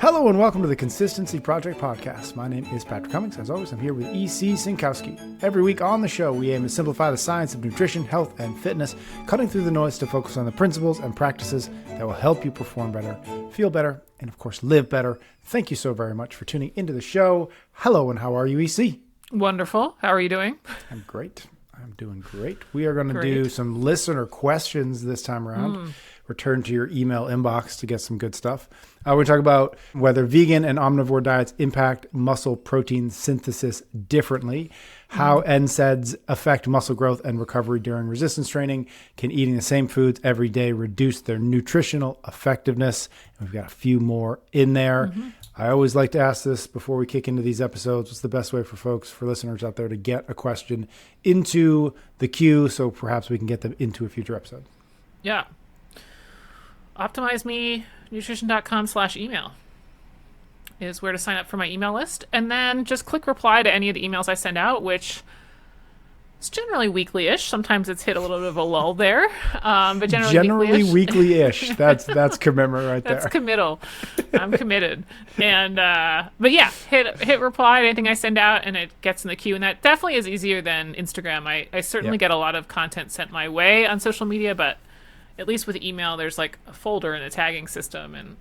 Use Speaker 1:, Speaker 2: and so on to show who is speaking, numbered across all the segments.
Speaker 1: Hello and welcome to the Consistency Project Podcast. My name is Patrick Cummings. As always, I'm here with E.C. Sinkowski. Every week on the show, we aim to simplify the science of nutrition, health, and fitness, cutting through the noise to focus on the principles and practices that will help you perform better, feel better, and of course, live better. Thank you so very much for tuning into the show. Hello, and how are you, E.C.?
Speaker 2: Wonderful. How are you doing?
Speaker 1: I'm great. I'm doing great. We are going to do some listener questions this time around. Return to your email inbox to get some good stuff. We're talking about whether vegan and omnivore diets impact muscle protein synthesis differently, how NSAIDs affect muscle growth and recovery during resistance training, can eating the same foods every day reduce their nutritional effectiveness, and we've got a few more in there. I always like to ask this before we kick into these episodes. What's the best way for folks, for listeners out there, to get a question into the queue so perhaps we can get them into a future episode?
Speaker 2: Yeah. OptimizeMeNutrition.com/email is where to sign up for my email list. And then just click reply to any of the emails I send out, which is generally weekly-ish. Sometimes it's hit a little bit of a lull there, but generally
Speaker 1: weekly-ish. That's commitment right there.
Speaker 2: That's committal. I'm committed. And but yeah, hit reply to anything I send out, and it gets in the queue. And that definitely is easier than Instagram. I certainly get a lot of content sent my way on social media, but at least with email, there's like a folder and a tagging system, and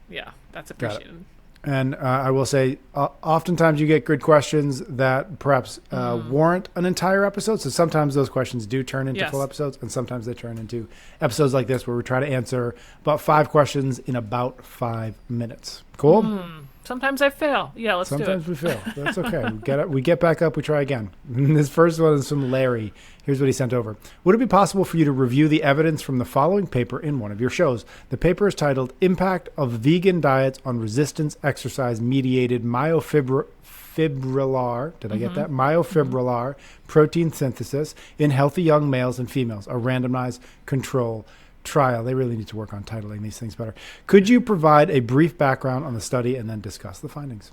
Speaker 2: yeah, that's appreciated.
Speaker 1: And I will say, oftentimes you get good questions that perhaps warrant an entire episode. So sometimes those questions do turn into full episodes, and sometimes they turn into episodes like this where we try to answer about 5 questions in about 5 minutes. Cool?
Speaker 2: Sometimes I fail. Yeah, let's do it.
Speaker 1: Sometimes we fail. That's okay. We get back up, we try again. This first one is from Larry. Here's what he sent over. Would it be possible for you to review the evidence from the following paper in one of your shows? The paper is titled Impact of Vegan Diets on Resistance Exercise-Mediated Myofibrillar, did I get that? Myofibrillar protein synthesis in healthy young males and females, a randomized control trial. They really need to work on titling these things better. Could you provide a brief background on the study and then discuss the findings?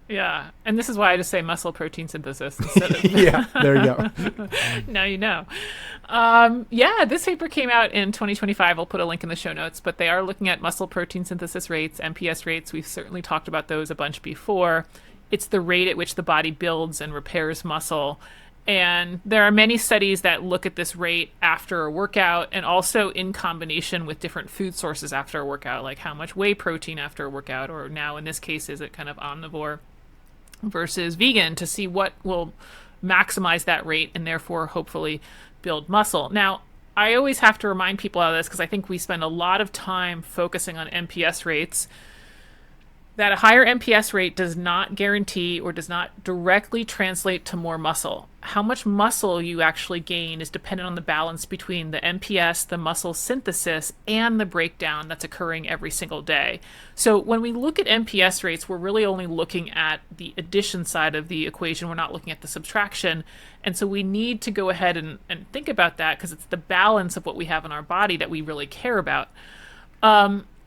Speaker 2: Yeah, and this is why I just say muscle protein synthesis instead of...
Speaker 1: Yeah, there you go.
Speaker 2: Now you know. This paper came out in 2025. I'll put a link in the show notes, but they are looking at muscle protein synthesis rates, MPS rates. We've certainly talked about those a bunch before. It's the rate at which the body builds and repairs muscle. And there are many studies that look at this rate after a workout and also in combination with different food sources after a workout, like how much whey protein after a workout, or now in this case, is it kind of omnivore versus vegan, to see what will maximize that rate and therefore hopefully build muscle. Now, I always have to remind people of this because I think we spend a lot of time focusing on MPS rates, that a higher MPS rate does not guarantee or does not directly translate to more muscle. How much muscle you actually gain is dependent on the balance between the MPS, the muscle synthesis, and the breakdown that's occurring every single day. So when we look at MPS rates, we're really only looking at the addition side of the equation. We're not looking at the subtraction. And so we need to go ahead and think about that because it's the balance of what we have in our body that we really care about.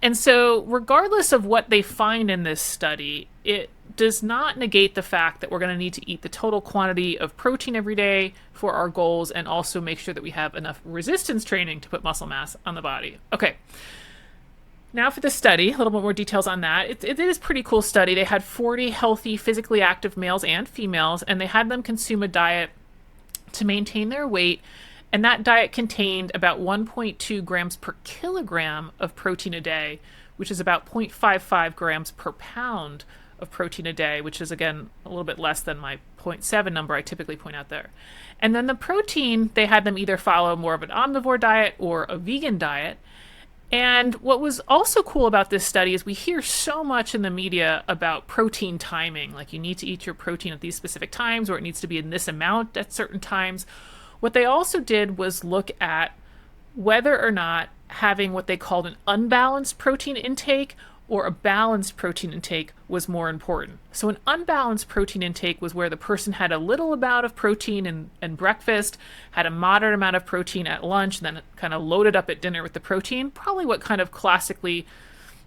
Speaker 2: And so regardless of what they find in this study, it does not negate the fact that we're going to need to eat the total quantity of protein every day for our goals and also make sure that we have enough resistance training to put muscle mass on the body. Okay. Now for the study, a little bit more details on that. It is a pretty cool study. They had 40 healthy, physically active males and females, and they had them consume a diet to maintain their weight. And that diet contained about 1.2 grams per kilogram of protein a day, which is about 0.55 grams per pound of protein a day, which is, again, a little bit less than my 0.7 number I typically point out there. And then the protein, they had them either follow more of an omnivore diet or a vegan diet. And what was also cool about this study is we hear so much in the media about protein timing, like you need to eat your protein at these specific times or it needs to be in this amount at certain times. What they also did was look at whether or not having what they called an unbalanced protein intake or a balanced protein intake was more important. So an unbalanced protein intake was where the person had a little amount of protein in breakfast, had a moderate amount of protein at lunch, and then kind of loaded up at dinner with the protein, probably what kind of classically,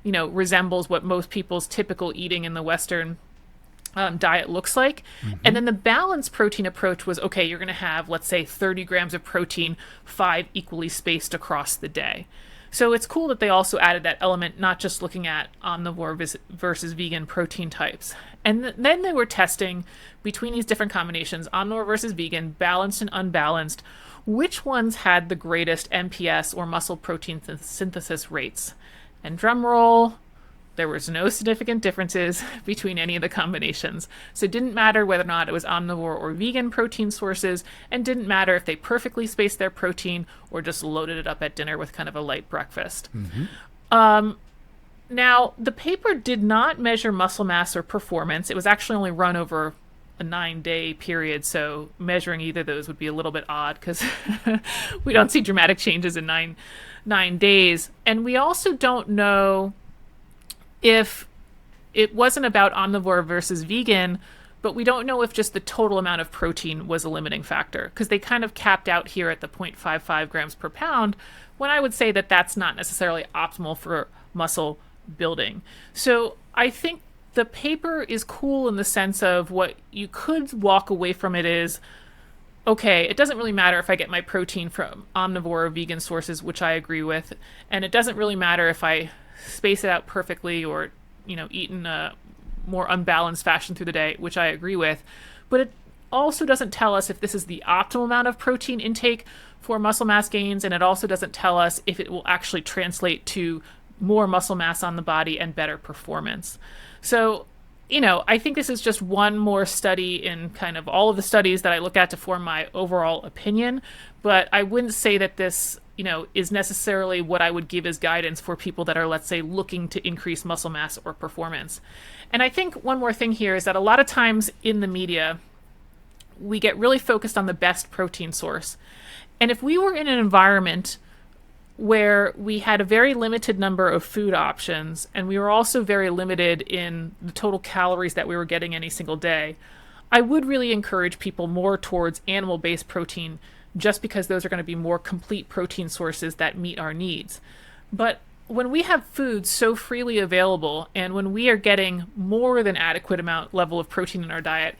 Speaker 2: resembles what most people's typical eating in the Western diet looks like. And then the balanced protein approach was, okay, you're going to have, let's say, 30 grams of protein, 5 equally spaced across the day. So it's cool that they also added that element, not just looking at omnivore versus vegan protein types. And then they were testing between these different combinations, omnivore versus vegan, balanced and unbalanced, which ones had the greatest MPS or muscle protein synthesis rates. And drum roll, there was no significant differences between any of the combinations. So it didn't matter whether or not it was omnivore or vegan protein sources, and didn't matter if they perfectly spaced their protein or just loaded it up at dinner with kind of a light breakfast. Now, the paper did not measure muscle mass or performance. It was actually only run over a 9-day period, so measuring either of those would be a little bit odd because we don't see dramatic changes in nine days. And we also don't know if it wasn't about omnivore versus vegan, but we don't know if just the total amount of protein was a limiting factor, because they kind of capped out here at the 0.55 grams per pound, when I would say that that's not necessarily optimal for muscle building. So I think the paper is cool in the sense of what you could walk away from it is, okay, it doesn't really matter if I get my protein from omnivore or vegan sources, which I agree with, and it doesn't really matter if I space it out perfectly or, eat in a more unbalanced fashion through the day, which I agree with. But it also doesn't tell us if this is the optimal amount of protein intake for muscle mass gains, and it also doesn't tell us if it will actually translate to more muscle mass on the body and better performance. So, I think this is just one more study in kind of all of the studies that I look at to form my overall opinion, but I wouldn't say that this is necessarily what I would give as guidance for people that are, let's say, looking to increase muscle mass or performance. And I think one more thing here is that a lot of times in the media, we get really focused on the best protein source. And if we were in an environment where we had a very limited number of food options, and we were also very limited in the total calories that we were getting any single day, I would really encourage people more towards animal-based protein, just because those are going to be more complete protein sources that meet our needs. But when we have food so freely available, and when we are getting more than adequate level of protein in our diet,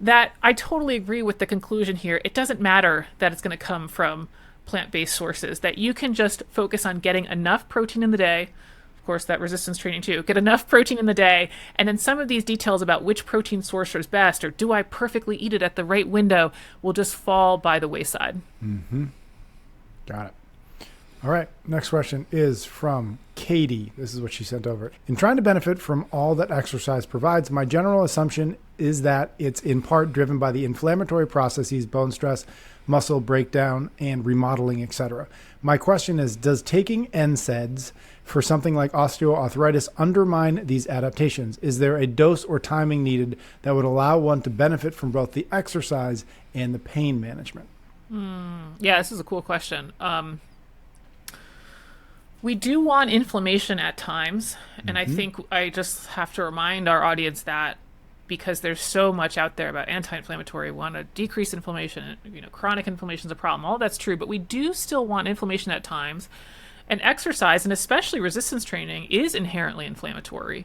Speaker 2: that I totally agree with the conclusion here. It doesn't matter that it's going to come from plant-based sources, that you can just focus on getting enough protein in the day. Of course, that resistance training too. Get enough protein in the day, and then some of these details about which protein source is best, or do I perfectly eat it at the right window, will just fall by the wayside.
Speaker 1: Got it. All right. Next question is from Katie. This is what she sent over. In trying to benefit from all that exercise provides, my general assumption is that it's in part driven by the inflammatory processes, bone stress, muscle breakdown, and remodeling, etc. My question is, does taking NSAIDs for something like osteoarthritis undermine these adaptations? Is there a dose or timing needed that would allow one to benefit from both the exercise and the pain management?
Speaker 2: Yeah, this is a cool question. We do want inflammation at times, and I think I just have to remind our audience that, because there's so much out there about anti-inflammatory, we want to decrease inflammation, chronic inflammation is a problem. All that's true, but we do still want inflammation at times. And exercise, and especially resistance training, is inherently inflammatory.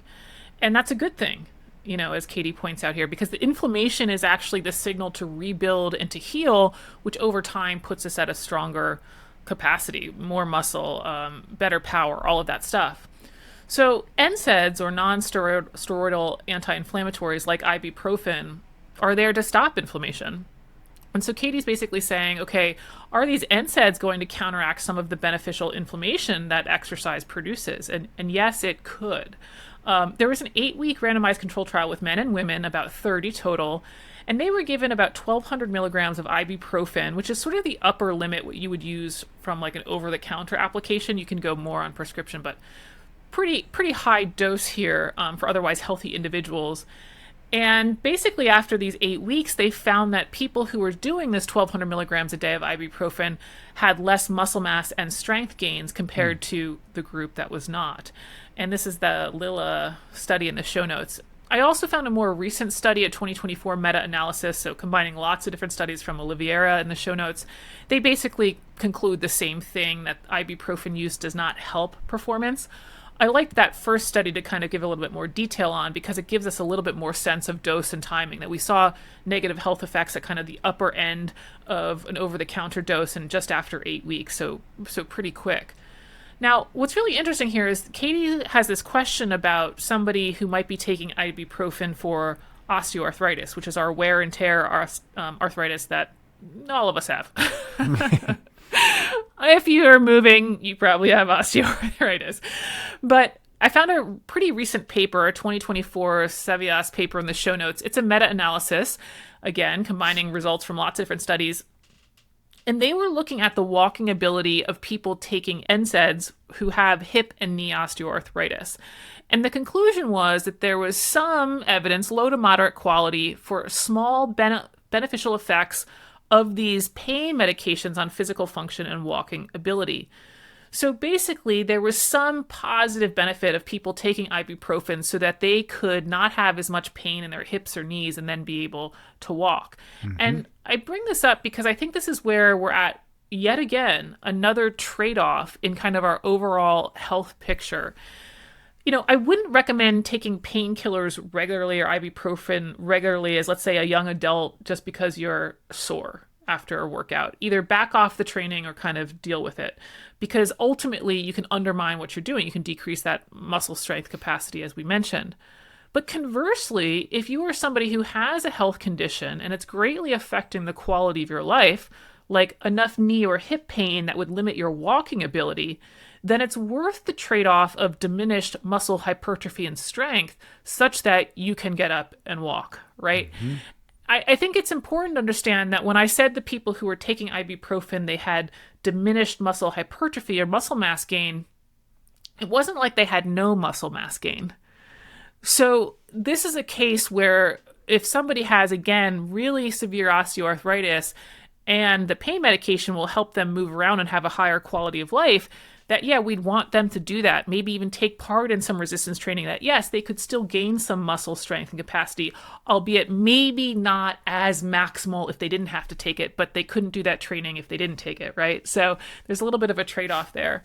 Speaker 2: And that's a good thing, as Katie points out here, because the inflammation is actually the signal to rebuild and to heal, which over time puts us at a stronger capacity, more muscle, better power, all of that stuff. So NSAIDs, or non-steroidal anti-inflammatories like ibuprofen, are there to stop inflammation. And so Katie's basically saying, okay, are these NSAIDs going to counteract some of the beneficial inflammation that exercise produces? And yes, it could. There was an 8-week randomized control trial with men and women, about 30 total, and they were given about 1,200 milligrams of ibuprofen, which is sort of the upper limit what you would use from like an over-the-counter application. You can go more on prescription, but pretty high dose here for otherwise healthy individuals. And basically after these 8 weeks, they found that people who were doing this 1,200 milligrams a day of ibuprofen had less muscle mass and strength gains compared to the group that was not. And this is the Lilla study in the show notes. I also found a more recent study, a 2024 meta-analysis, so combining lots of different studies from Oliveira in the show notes. They basically conclude the same thing, that ibuprofen use does not help performance. I liked that first study to kind of give a little bit more detail on, because it gives us a little bit more sense of dose and timing, that we saw negative health effects at kind of the upper end of an over-the-counter dose and just after 8 weeks, so pretty quick. Now, what's really interesting here is Katie has this question about somebody who might be taking ibuprofen for osteoarthritis, which is our wear and tear arthritis that all of us have. If you are moving, you probably have osteoarthritis. But I found a pretty recent paper, a 2024 Savias paper in the show notes. It's a meta-analysis, again, combining results from lots of different studies. And they were looking at the walking ability of people taking NSAIDs who have hip and knee osteoarthritis. And the conclusion was that there was some evidence, low to moderate quality, for small beneficial effects of these pain medications on physical function and walking ability. So basically, there was some positive benefit of people taking ibuprofen so that they could not have as much pain in their hips or knees and then be able to walk. Mm-hmm. And I bring this up because I think this is where we're at, yet again, another trade-off in kind of our overall health picture. You know, I wouldn't recommend taking painkillers regularly or ibuprofen regularly as, let's say, a young adult just because you're sore after a workout. Either back off the training or kind of deal with it, because ultimately you can undermine what you're doing. You can decrease that muscle strength capacity, as we mentioned. But conversely, if you are somebody who has a health condition and it's greatly affecting the quality of your life, like enough knee or hip pain that would limit your walking ability, then it's worth the trade-off of diminished muscle hypertrophy and strength such that you can get up and walk, right? Mm-hmm. I think it's important to understand that when I said the people who were taking ibuprofen, they had diminished muscle hypertrophy or muscle mass gain, it wasn't like they had no muscle mass gain. So this is a case where if somebody has, again, really severe osteoarthritis and the pain medication will help them move around and have a higher quality of life, that, yeah, we'd want them to do that. Maybe even take part in some resistance training that, yes, they could still gain some muscle strength and capacity, albeit maybe not as maximal if they didn't have to take it, but they couldn't do that training if they didn't take it, right? So there's a little bit of a trade-off there.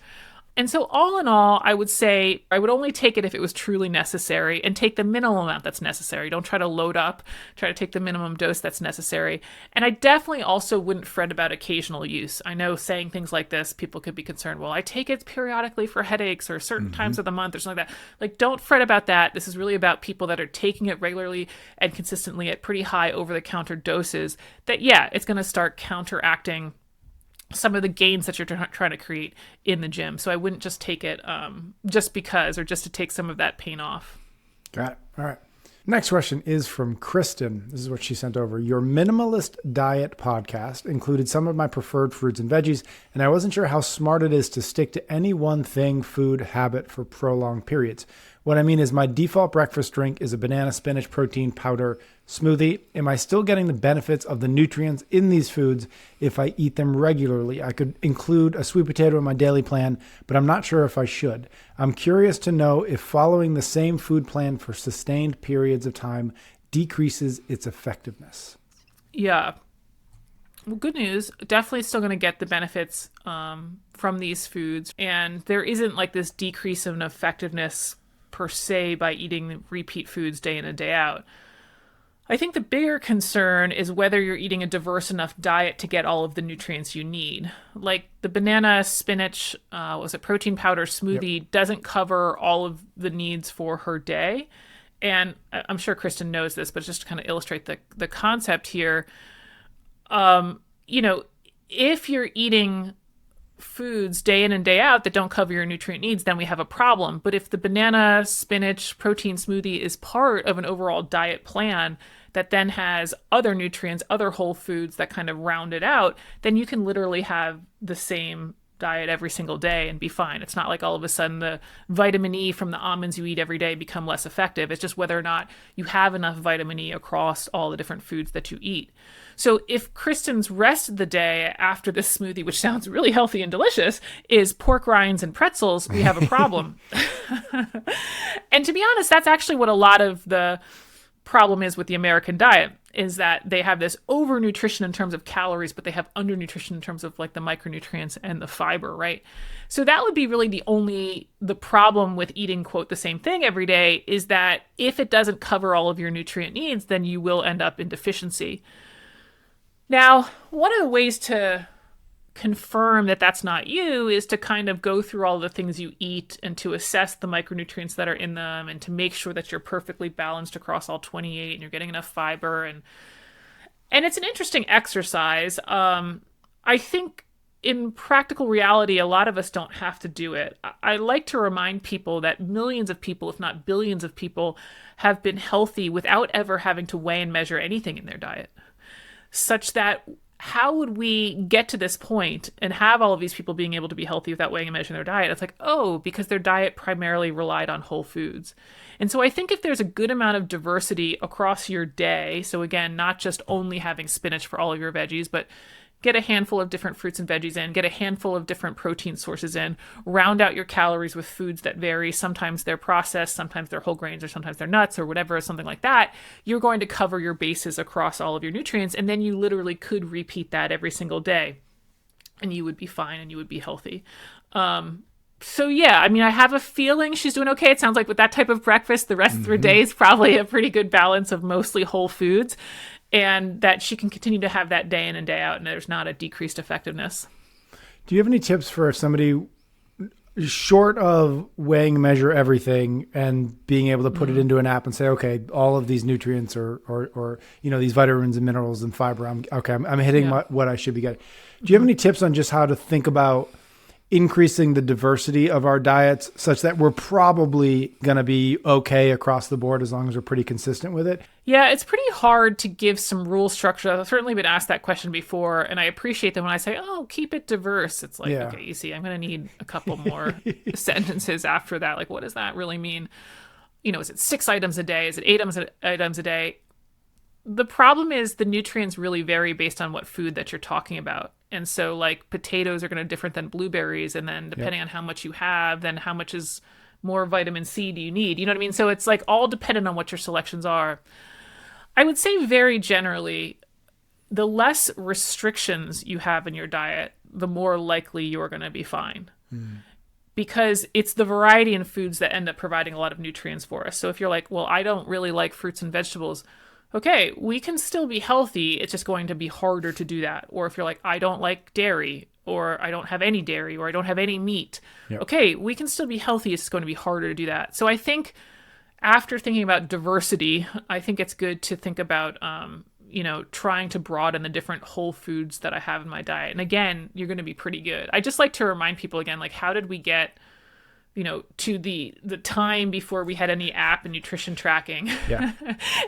Speaker 2: And so all in all, I would say I would only take it if it was truly necessary and take the minimum amount that's necessary. Don't try to load up, try to take the minimum dose that's necessary. And I definitely also wouldn't fret about occasional use. I know saying things like this, people could be concerned, well, I take it periodically for headaches or certain times of the month or something like that. Like, don't fret about that. This is really about people that are taking it regularly and consistently at pretty high over-the-counter doses that, yeah, it's going to start counteracting some of the gains that you're trying to create in the gym. So I wouldn't just take it just because or just to take some of that pain off.
Speaker 1: Got it. All right. Next question is from Kristen. This is what she sent over. Your minimalist diet podcast included some of my preferred fruits and veggies, and I wasn't sure how smart it is to stick to any one thing, food, habit for prolonged periods. What I mean is my default breakfast drink is a banana spinach protein powder smoothie. Am I still getting the benefits of the nutrients in these foods if I eat them regularly? I could include a sweet potato in my daily plan, but I'm not sure if I should. I'm curious to know if following the same food plan for sustained periods of time decreases its effectiveness.
Speaker 2: Yeah. Well, good news. Definitely still going to get the benefits from these foods. And there isn't like this decrease in effectiveness per se by eating repeat foods day in and day out. I think the bigger concern is whether you're eating a diverse enough diet to get all of the nutrients you need. Like the banana spinach, protein powder smoothie doesn't cover all of the needs for her day. And I'm sure Kristen knows this, but just to kind of illustrate the concept here, if you're eating foods day in and day out that don't cover your nutrient needs, then we have a problem. But if the banana spinach protein smoothie is part of an overall diet plan that then has other nutrients, other whole foods that kind of round it out, then you can literally have the same diet every single day and be fine. It's not like all of a sudden the vitamin E from the almonds you eat every day become less effective. It's just whether or not you have enough vitamin E across all the different foods that you eat. So if Kristen's rest of the day after this smoothie, which sounds really healthy and delicious, is pork rinds and pretzels, we have a problem. And to be honest, that's actually what a lot of the problem is with the American diet, is that they have this overnutrition in terms of calories, but they have undernutrition in terms of like the micronutrients and the fiber, right? So that would be really the problem with eating, quote, the same thing every day, is that if it doesn't cover all of your nutrient needs, then you will end up in deficiency. Now, one of the ways to confirm that that's not you is to kind of go through all the things you eat and to assess the micronutrients that are in them and to make sure that you're perfectly balanced across all 28 and you're getting enough fiber. And it's an interesting exercise. I think in practical reality, a lot of us don't have to do it. I like to remind people that millions of people, if not billions of people, have been healthy without ever having to weigh and measure anything in their diet. Such that how would we get to this point and have all of these people being able to be healthy without weighing and measuring their diet? It's like, oh, because their diet primarily relied on whole foods. And so I think if there's a good amount of diversity across your day, so again, not just only having spinach for all of your veggies, but get a handful of different fruits and veggies in, get a handful of different protein sources in, round out your calories with foods that vary. Sometimes they're processed, sometimes they're whole grains, or sometimes they're nuts or whatever, something like that. You're going to cover your bases across all of your nutrients, and then you literally could repeat that every single day, and you would be fine and you would be healthy. So yeah, I mean, I have a feeling she's doing okay. It sounds like with that type of breakfast, the rest of her day is probably a pretty good balance of mostly whole foods, and that she can continue to have that day in and day out, and there's not a decreased effectiveness.
Speaker 1: Do you have any tips for somebody short of weighing and measure everything and being able to put it into an app and say, okay, all of these nutrients or these vitamins and minerals and fiber, I'm hitting what I should be getting. Do you have any tips on just how to think about increasing the diversity of our diets such that we're probably going to be okay across the board as long as we're pretty consistent with it?
Speaker 2: Yeah, it's pretty hard to give some rule structure. I've certainly been asked that question before, and I appreciate that when I say, oh, keep it diverse. It's like, okay, you see, I'm going to need a couple more sentences after that. Like, what does that really mean? Is it 6 items a day? Is it 8 items a day? The problem is the nutrients really vary based on what food that you're talking about. And so like potatoes are going to be different than blueberries. And then depending on how much you have, then how much is more vitamin C do you need? You know what I mean? So it's like all dependent on what your selections are. I would say very generally, the less restrictions you have in your diet, the more likely you're going to be fine. Because it's the variety in foods that end up providing a lot of nutrients for us. So if you're like, well, I don't really like fruits and vegetables, okay, we can still be healthy. It's just going to be harder to do that. Or if you're like, I don't like dairy, or I don't have any dairy, or I don't have any meat. Yep. Okay, we can still be healthy. It's going to be harder to do that. So I think after thinking about diversity, I think it's good to think about, trying to broaden the different whole foods that I have in my diet. And again, you're going to be pretty good. I just like to remind people again, like, how did we get to the time before we had any app and nutrition tracking. Yeah.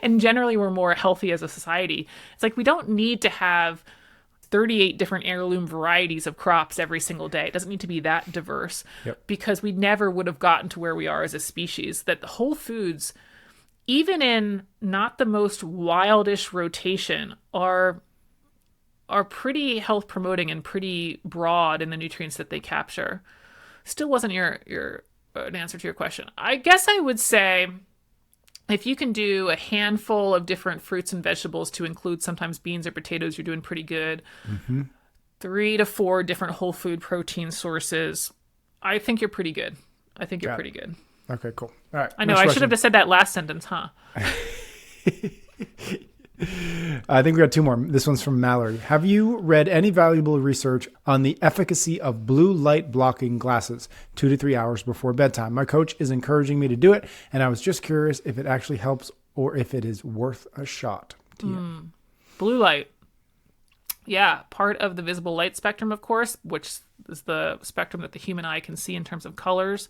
Speaker 2: And generally we're more healthy as a society. It's like we don't need to have 38 different heirloom varieties of crops every single day. It doesn't need to be that diverse because we never would have gotten to where we are as a species. That the whole foods, even in not the most wildish rotation, are pretty health promoting and pretty broad in the nutrients that they capture. Still wasn't an answer to your question. I guess I would say if you can do a handful of different fruits and vegetables to include sometimes beans or potatoes, you're doing pretty good. 3 to 4 different whole food protein sources, I think you're pretty good. Pretty good.
Speaker 1: Okay, cool. All right.
Speaker 2: I know, I should have just said that last sentence, huh?
Speaker 1: I think we got 2 more. This one's from Mallory. Have you read any valuable research on the efficacy of blue light blocking glasses 2 to 3 hours before bedtime? My coach is encouraging me to do it, and I was just curious if it actually helps or if it is worth a shot.
Speaker 2: Blue light. Yeah, part of the visible light spectrum, of course, which is the spectrum that the human eye can see in terms of colors.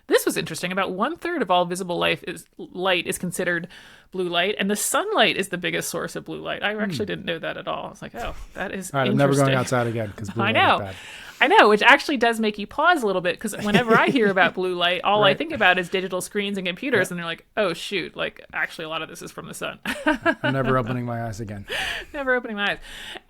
Speaker 2: This was interesting. About 1/3 of all visible light is considered blue light, and the sunlight is the biggest source of blue light. I actually didn't know that at all. I was like, oh, that is
Speaker 1: all right, I'm never going outside again because blue light is bad.
Speaker 2: I know, which actually does make you pause a little bit because whenever I hear about blue light, all I think about is digital screens and computers, and they're like, oh, shoot, like actually a lot of this is from the sun.
Speaker 1: I'm never opening my eyes again.
Speaker 2: Never opening my eyes.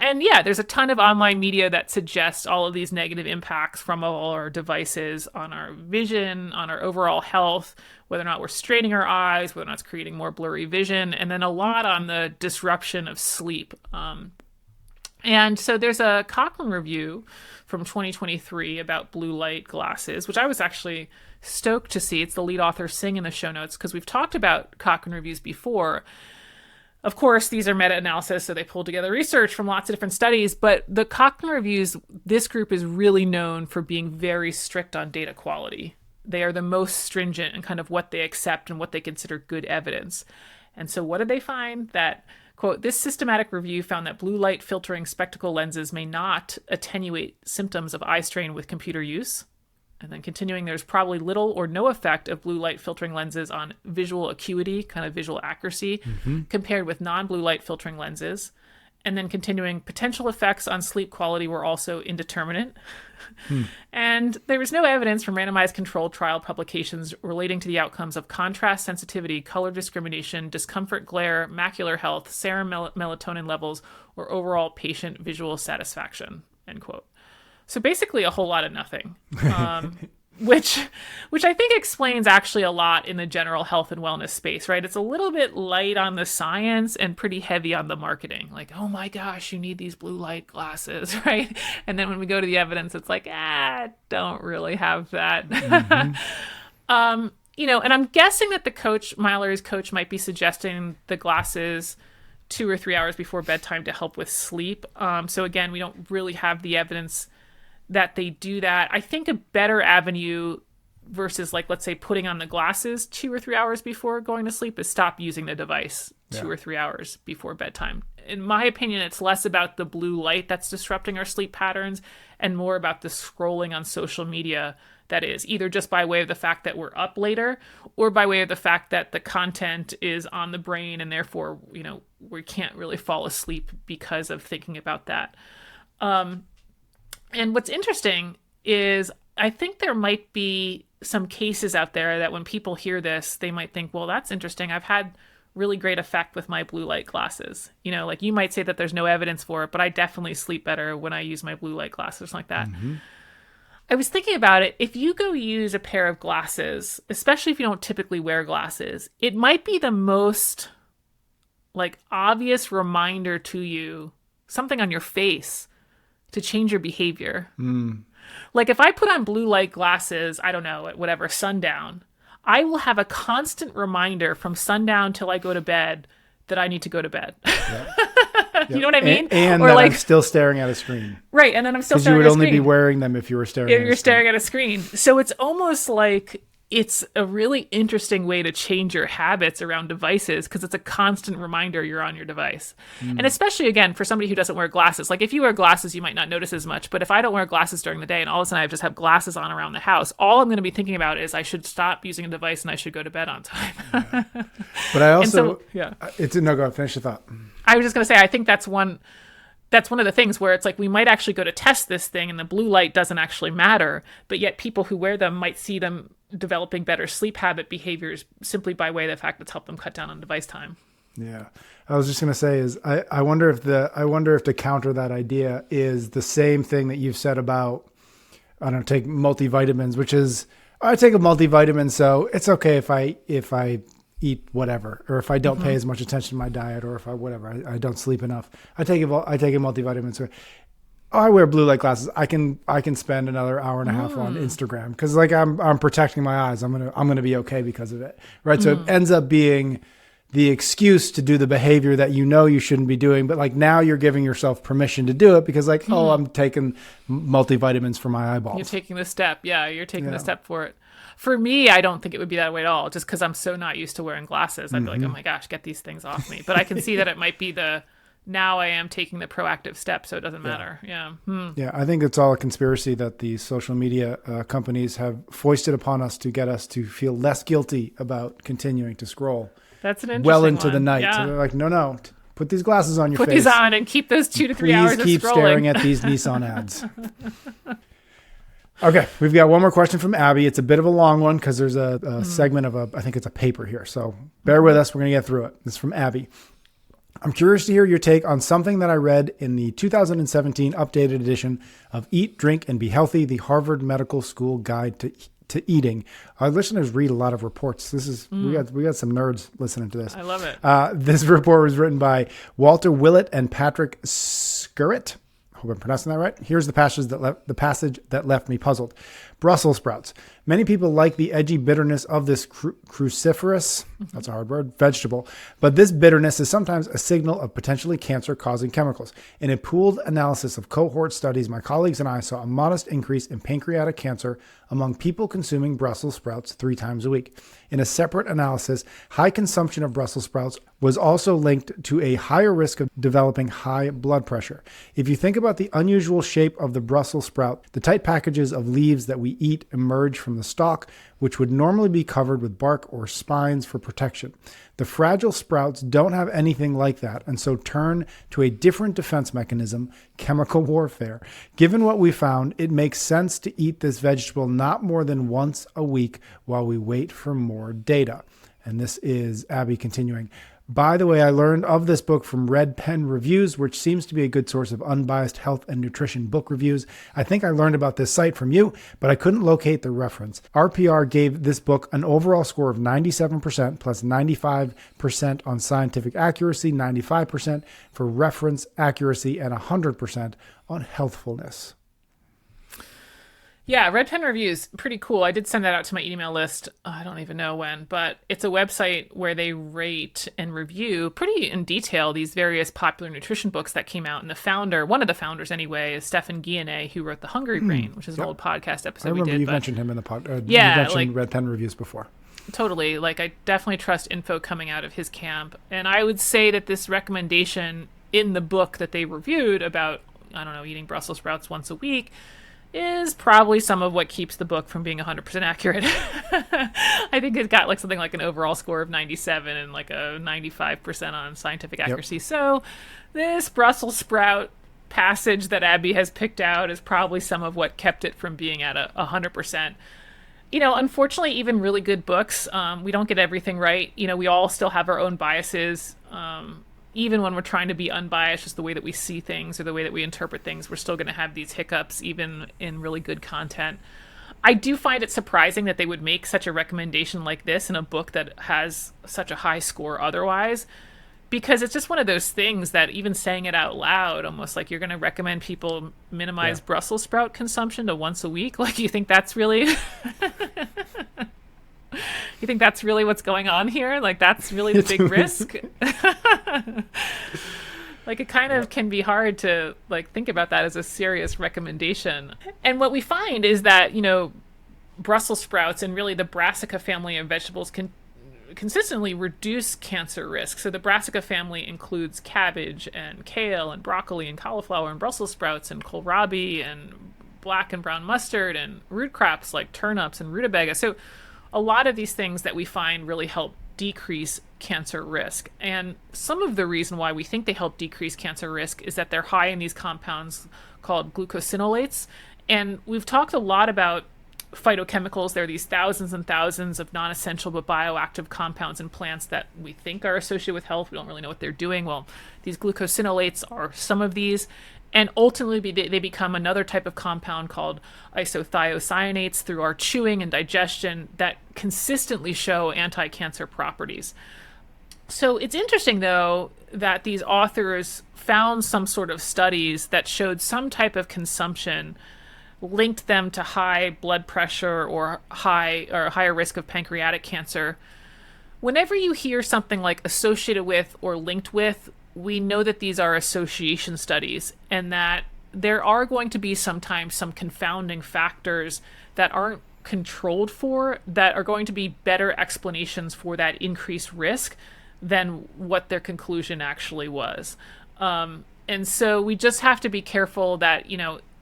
Speaker 2: And yeah, there's a ton of online media that suggests all of these negative impacts from all our devices on our vision, on our overall health, whether or not we're straining our eyes, whether or not it's creating more blurry vision, and then a lot on the disruption of sleep. And so there's a Cochrane review from 2023 about blue light glasses, which I was actually stoked to see. It's the lead author Singh in the show notes because we've talked about Cochrane reviews before. Of course, these are meta-analysis, so they pulled together research from lots of different studies, but the Cochrane reviews, this group is really known for being very strict on data quality. They are the most stringent in kind of what they accept and what they consider good evidence. And so what did they find? That, quote, this systematic review found that blue light filtering spectacle lenses may not attenuate symptoms of eye strain with computer use. And then continuing, there's probably little or no effect of blue light filtering lenses on visual acuity, kind of visual accuracy, compared with non-blue light filtering lenses. And then continuing, potential effects on sleep quality were also indeterminate. And there was no evidence from randomized controlled trial publications relating to the outcomes of contrast sensitivity, color discrimination, discomfort, glare, macular health, serum melatonin levels, or overall patient visual satisfaction, end quote. So basically a whole lot of nothing, which I think explains actually a lot in the general health and wellness space, right? It's a little bit light on the science and pretty heavy on the marketing. Like, oh my gosh, you need these blue light glasses, right? And then when we go to the evidence, it's like, don't really have that. And I'm guessing that the coach, Myler's coach, might be suggesting the glasses 2 or 3 hours before bedtime to help with sleep. So again, we don't really have the evidence that they do that. I think a better avenue versus, like, let's say putting on the glasses 2 or 3 hours before going to sleep is stop using the device 2 or 3 hours before bedtime. In my opinion, it's less about the blue light that's disrupting our sleep patterns and more about the scrolling on social media that is, either just by way of the fact that we're up later or by way of the fact that the content is on the brain and therefore, we can't really fall asleep because of thinking about that. And what's interesting is I think there might be some cases out there that when people hear this, they might think, well, that's interesting. I've had really great effect with my blue light glasses. Like you might say that there's no evidence for it, but I definitely sleep better when I use my blue light glasses like that. I was thinking about it. If you go use a pair of glasses, especially if you don't typically wear glasses, it might be the most obvious reminder to you, something on your face, to change your behavior. Like if I put on blue light glasses, I don't know, at whatever, sundown, I will have a constant reminder from sundown till I go to bed that I need to go to bed. You know what I mean?
Speaker 1: And that I'm still staring at a screen.
Speaker 2: Right, and then I'm still staring at a screen.
Speaker 1: Because you would only be wearing them if you were staring at a screen.
Speaker 2: If you're staring at a screen. So it's almost like it's a really interesting way to change your habits around devices because it's a constant reminder you're on your device. And especially, again, for somebody who doesn't wear glasses. Like if you wear glasses, you might not notice as much. But if I don't wear glasses during the day and all of a sudden I just have glasses on around the house, all I'm going to be thinking about is I should stop using a device and I should go to bed on time.
Speaker 1: But I also... No, go ahead, finish the thought.
Speaker 2: I was just going to say, I think that's one of the things where it's like we might actually go to test this thing and the blue light doesn't actually matter, but yet people who wear them might see them developing better sleep habit behaviors simply by way of the fact it's helped them cut down on device time.
Speaker 1: Yeah. I was just going to say is I wonder if to counter that idea is the same thing that you've said about, take multivitamins, which is I take a multivitamin, so it's okay if I eat whatever, or if I don't pay as much attention to my diet, or if I don't sleep enough. I take a multivitamin. So I wear blue light glasses. I can spend another hour and a half on Instagram because I'm protecting my eyes. I'm gonna be okay because of it, right? So it ends up being the excuse to do the behavior that you shouldn't be doing, but now you're giving yourself permission to do it because I'm taking multivitamins for my eyeballs.
Speaker 2: You're taking the step, you're taking the step for it. For me, I don't think it would be that way at all, just because I'm so not used to wearing glasses. I'd be like, oh my gosh, get these things off me. But I can see that it might be now I am taking the proactive step, so it doesn't matter. Yeah.
Speaker 1: Yeah, I think it's all a conspiracy that the social media companies have foisted upon us to get us to feel less guilty about continuing to scroll.
Speaker 2: That's an interesting
Speaker 1: well into
Speaker 2: one.
Speaker 1: the night.
Speaker 2: Yeah.
Speaker 1: So they're like, no, put these glasses on your face.
Speaker 2: Put these on and keep those 2 to 3 hours of scrolling.
Speaker 1: Please keep staring at these Nissan ads. Okay, we've got one more question from Abby. It's a bit of a long one because there's a segment of I think it's a paper here. So bear with us. We're going to get through it. This is from Abby. I'm curious to hear your take on something that I read in the 2017 updated edition of Eat, Drink, and Be Healthy, the Harvard Medical School Guide to Eating. Our listeners read a lot of reports. This is we got some nerds listening to this.
Speaker 2: I love it.
Speaker 1: This report was written by Walter Willett and Patrick Skurrit. Hope I'm pronouncing that right. Here's the passage that left me puzzled. Brussels sprouts. Many people like the edgy bitterness of this cruciferous, that's a hard word, vegetable, but this bitterness is sometimes a signal of potentially cancer-causing chemicals. In a pooled analysis of cohort studies, my colleagues and I saw a modest increase in pancreatic cancer among people consuming Brussels sprouts 3 times a week. In a separate analysis, high consumption of Brussels sprouts was also linked to a higher risk of developing high blood pressure. If you think about the unusual shape of the Brussels sprout, the tight packages of leaves that we eat emerge from the stalk, which would normally be covered with bark or spines for protection. The fragile sprouts don't have anything like that, and so turn to a different defense mechanism, chemical warfare. Given what we found, it makes sense to eat this vegetable not more than once a week while we wait for more data. And this is Abby continuing. By the way, I learned of this book from Red Pen Reviews, which seems to be a good source of unbiased health and nutrition book reviews. I think I learned about this site from you, but I couldn't locate the reference. RPR gave this book an overall score of 97% plus 95% on scientific accuracy, 95% for reference accuracy, and 100% on healthfulness.
Speaker 2: Yeah, Red Pen Reviews, pretty cool. I did send that out to my email list. I don't even know when, but it's a website where they rate and review pretty in detail these various popular nutrition books that came out. And the founder, one of the founders anyway, is Stephan Guyenet, who wrote The Hungry Brain, which is an old podcast episode we did.
Speaker 1: I remember you mentioned him in the podcast. You mentioned Red Pen Reviews before.
Speaker 2: Totally. I definitely trust info coming out of his camp. And I would say that this recommendation in the book that they reviewed about, eating Brussels sprouts once a week is probably some of what keeps the book from being 100% accurate. I think it's got something like an overall score of 97 and a 95% on scientific accuracy. Yep. So this Brussels sprout passage that Abby has picked out is probably some of what kept it from being at 100%. Unfortunately, even really good books, we don't get everything right. We all still have our own biases. Even when we're trying to be unbiased, just the way that we see things or the way that we interpret things, we're still going to have these hiccups, even in really good content. I do find it surprising that they would make such a recommendation like this in a book that has such a high score otherwise, because it's just one of those things that even saying it out loud, almost like you're going to recommend people minimize Brussels sprout consumption to once a week. You think that's really... You think that's really what's going on here? That's really the big risk? It kind of can be hard to think about that as a serious recommendation. And what we find is that, Brussels sprouts and really the Brassica family of vegetables can consistently reduce cancer risk. So the Brassica family includes cabbage and kale and broccoli and cauliflower and Brussels sprouts and kohlrabi and black and brown mustard and root crops like turnips and rutabaga. So a lot of these things that we find really help decrease cancer risk. And some of the reason why we think they help decrease cancer risk is that they're high in these compounds called glucosinolates. And we've talked a lot about phytochemicals. There are these thousands and thousands of non-essential but bioactive compounds in plants that we think are associated with health. We don't really know what they're doing. Well, these glucosinolates are some of these. And ultimately, they become another type of compound called isothiocyanates through our chewing and digestion that consistently show anti-cancer properties. So it's interesting, though, that these authors found some sort of studies that showed some type of consumption linked them to high blood pressure or higher risk of pancreatic cancer. Whenever you hear something like associated with or linked with, we know that these are association studies and that there are going to be sometimes some confounding factors that aren't controlled for that are going to be better explanations for that increased risk than what their conclusion actually was. And so we just have to be careful that,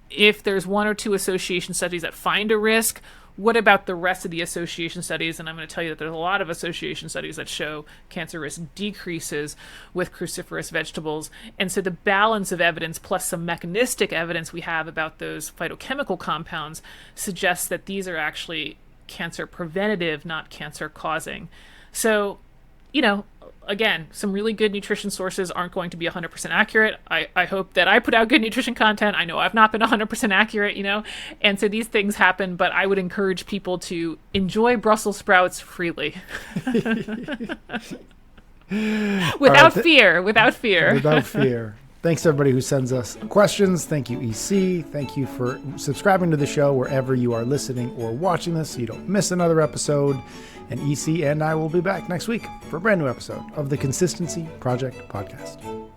Speaker 2: if there's one or two association studies that find a risk, what about the rest of the association studies? And I'm going to tell you that there's a lot of association studies that show cancer risk decreases with cruciferous vegetables. And so the balance of evidence plus some mechanistic evidence we have about those phytochemical compounds suggests that these are actually cancer preventative, not cancer causing. So, again, some really good nutrition sources aren't going to be 100% accurate. I hope that I put out good nutrition content. I know I've not been 100% accurate, and so these things happen, but I would encourage people to enjoy Brussels sprouts freely. Without fear.
Speaker 1: Thanks to everybody who sends us questions. Thank you, EC. Thank you for subscribing to the show wherever you are listening or watching this so you don't miss another episode. And EC and I will be back next week for a brand new episode of the Consistency Project Podcast.